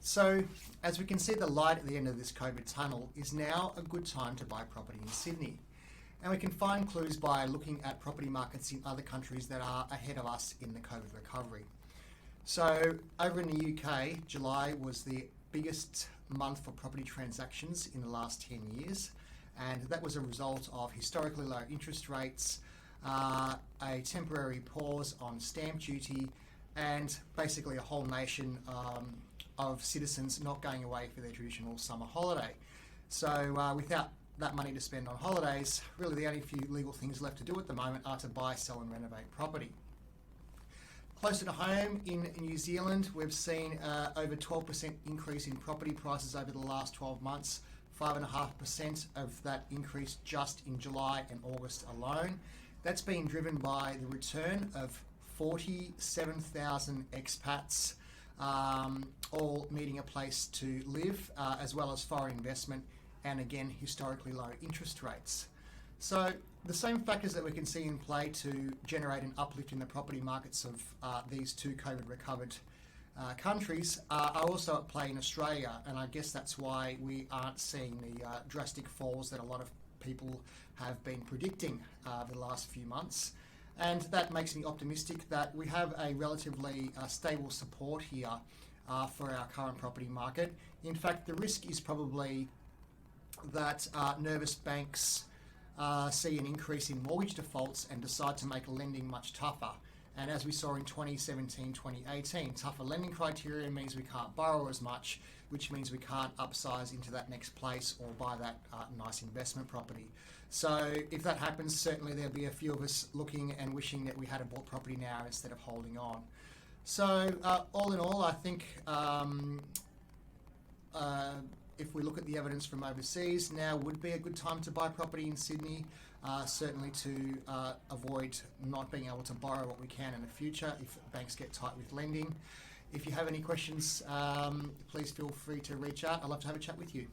So, as we can see, the light at the end of this COVID tunnel is now a good time to buy property in Sydney. And we can find clues by looking at property markets in other countries that are ahead of us in the COVID recovery. So, over in the UK, July was the biggest month for property transactions in the last 10 years. And that was a result of historically low interest rates, a temporary pause on stamp duty, and basically a whole nation of citizens not going away for their traditional summer holiday. So without that money to spend on holidays, really the only few legal things left to do at the moment are to buy, sell and renovate property. Closer to home in New Zealand, we've seen over 12% increase in property prices over the last 12 months, 5.5% of that increase just in July and August alone. That's been driven by the return of 47,000 expats, all needing a place to live, as well as foreign investment and again historically low interest rates. So the same factors that we can see in play to generate an uplift in the property markets of these two COVID recovered countries are also at play in Australia, and I guess that's why we aren't seeing the drastic falls that a lot of people have been predicting the last few months. And that makes me optimistic that we have a relatively stable support here for our current property market. In fact, the risk is probably that nervous banks see an increase in mortgage defaults and decide to make lending much tougher. And as we saw in 2017, 2018, tougher lending criteria means we can't borrow as much, which means we can't upsize into that next place or buy that nice investment property. So if that happens, certainly there'll be a few of us looking and wishing that we had bought property now instead of holding on. So all in all, I think if we look at the evidence from overseas, now would be a good time to buy property in Sydney, certainly to avoid not being able to borrow what we can in the future if banks get tight with lending. If you have any questions, please feel free to reach out. I'd love to have a chat with you.